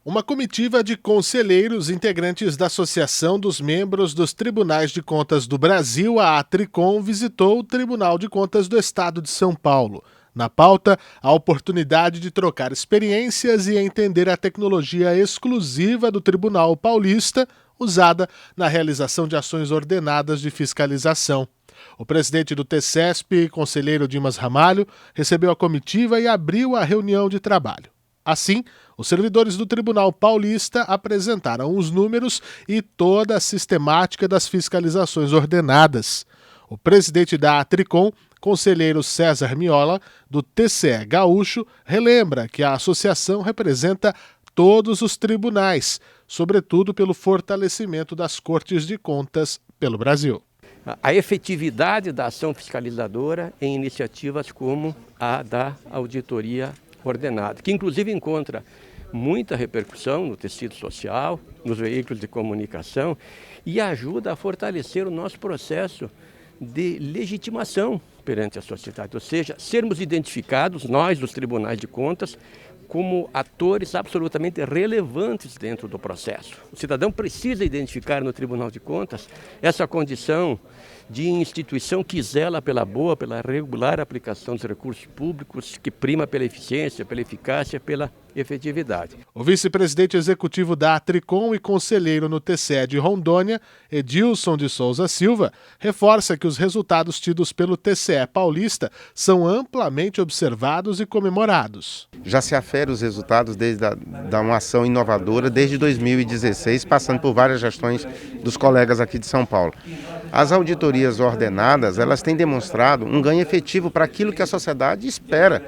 Uma comitiva de conselheiros integrantes da Associação dos Membros dos Tribunais de Contas do Brasil, a ATRICOM, visitou o Tribunal de Contas do Estado de São Paulo. Na pauta, a oportunidade de trocar experiências e entender a tecnologia exclusiva do Tribunal Paulista, usada na realização de ações ordenadas de fiscalização. O presidente do TCESP, conselheiro Dimas Ramalho, recebeu a comitiva e abriu a reunião de trabalho. Assim, os servidores do Tribunal Paulista apresentaram os números e toda a sistemática das fiscalizações ordenadas. O presidente da ATRICOM, conselheiro César Miola, do TCE Gaúcho, relembra que a associação representa todos os tribunais, sobretudo pelo fortalecimento das Cortes de Contas pelo Brasil. A efetividade da ação fiscalizadora em iniciativas como a da auditoria ordenada, que inclusive encontra muita repercussão no tecido social, nos veículos de comunicação e ajuda a fortalecer o nosso processo de legitimação perante a sociedade, ou seja, sermos identificados, nós dos tribunais de contas, como atores absolutamente relevantes dentro do processo. O cidadão precisa identificar no Tribunal de Contas essa condição de instituição que zela pela boa, pela regular aplicação dos recursos públicos, que prima pela eficiência, pela eficácia, pela efetividade. O vice-presidente executivo da ATRICOM e conselheiro no TCE de Rondônia, Edilson de Souza Silva, reforça que os resultados tidos pelo TCE paulista são amplamente observados e comemorados. Já se afere os resultados desde uma ação inovadora desde 2016, passando por várias gestões dos colegas aqui de São Paulo. As auditorias ordenadas, elas têm demonstrado um ganho efetivo para aquilo que a sociedade espera,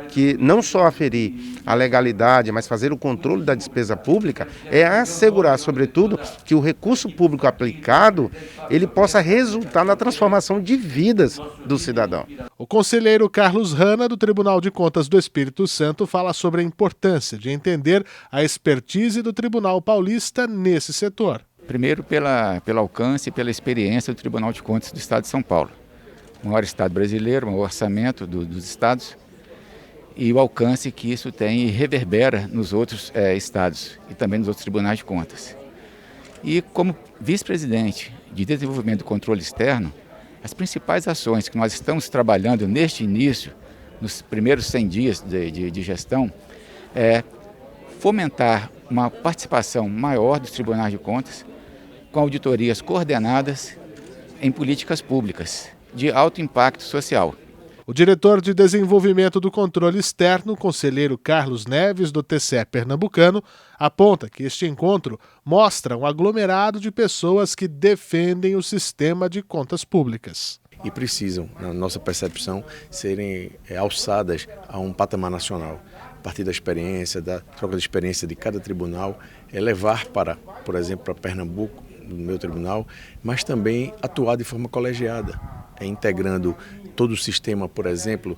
que não só aferir a legalidade, mas fazer o controle da despesa pública, é assegurar, sobretudo, que o recurso público aplicado, ele possa resultar na transformação de vidas do cidadão. O conselheiro Carlos Rana, do Tribunal de Contas do Espírito Santo, fala sobre a importância de entender a expertise do Tribunal Paulista nesse setor. Primeiro, pelo alcance e pela experiência do Tribunal de Contas do Estado de São Paulo. O maior estado brasileiro, o maior orçamento dos estados e o alcance que isso tem e reverbera nos outros estados e também nos outros tribunais de contas. E como vice-presidente de desenvolvimento e controle externo, as principais ações que nós estamos trabalhando neste início, nos primeiros 100 dias de gestão, é fomentar uma participação maior dos tribunais de contas com auditorias coordenadas em políticas públicas de alto impacto social. O diretor de Desenvolvimento do Controle Externo, conselheiro Carlos Neves, do TCE Pernambucano, aponta que este encontro mostra um aglomerado de pessoas que defendem o sistema de contas públicas. E precisam, na nossa percepção, serem alçadas a um patamar nacional. A partir da experiência, da troca de experiência de cada tribunal, levar para, por exemplo, para Pernambuco, no meu tribunal, mas também atuar de forma colegiada, integrando todo o sistema, por exemplo,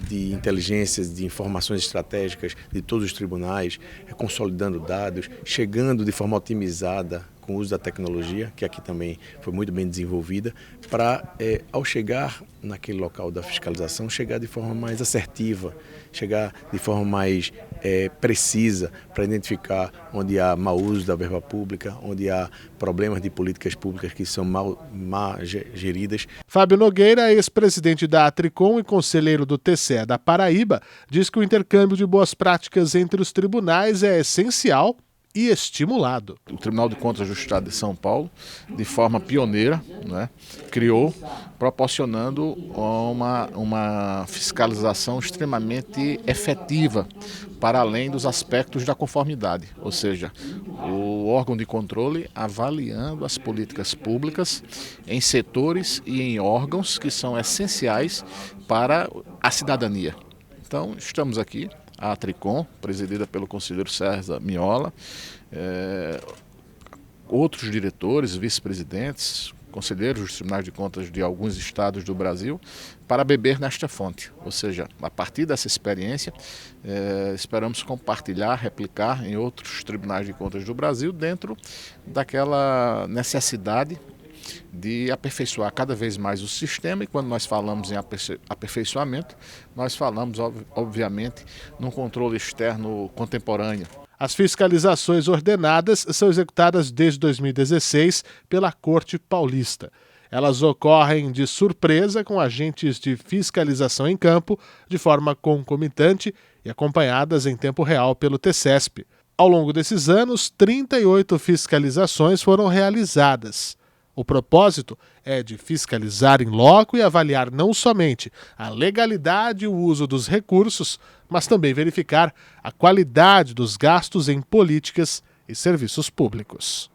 de inteligências, de informações estratégicas de todos os tribunais, consolidando dados, chegando de forma otimizada com o uso da tecnologia, que aqui também foi muito bem desenvolvida, para, ao chegar naquele local da fiscalização, chegar de forma mais assertiva, chegar de forma mais precisa para identificar onde há mau uso da verba pública, onde há problemas de políticas públicas que são mal geridas. Fábio Nogueira, ex-presidente da ATRICOM e conselheiro do TCE da Paraíba, diz que o intercâmbio de boas práticas entre os tribunais é essencial e estimulado. O Tribunal de Contas do Estado de São Paulo, de forma pioneira, criou, proporcionando uma fiscalização extremamente efetiva, para além dos aspectos da conformidade, ou seja, o órgão de controle avaliando as políticas públicas em setores e em órgãos que são essenciais para a cidadania. Então, estamos aqui, a ATRICOM, presidida pelo conselheiro César Miola, outros diretores, vice-presidentes, conselheiros dos tribunais de contas de alguns estados do Brasil, para beber nesta fonte. Ou seja, a partir dessa experiência, esperamos compartilhar, replicar em outros tribunais de contas do Brasil, dentro daquela necessidade de aperfeiçoar cada vez mais o sistema. E quando nós falamos em aperfeiçoamento, nós falamos, obviamente, num controle externo contemporâneo. As fiscalizações ordenadas são executadas desde 2016 pela Corte Paulista. Elas ocorrem de surpresa com agentes de fiscalização em campo, de forma concomitante e acompanhadas em tempo real pelo TCESP. Ao longo desses anos, 38 fiscalizações foram realizadas. O propósito é de fiscalizar em loco e avaliar não somente a legalidade e o uso dos recursos, mas também verificar a qualidade dos gastos em políticas e serviços públicos.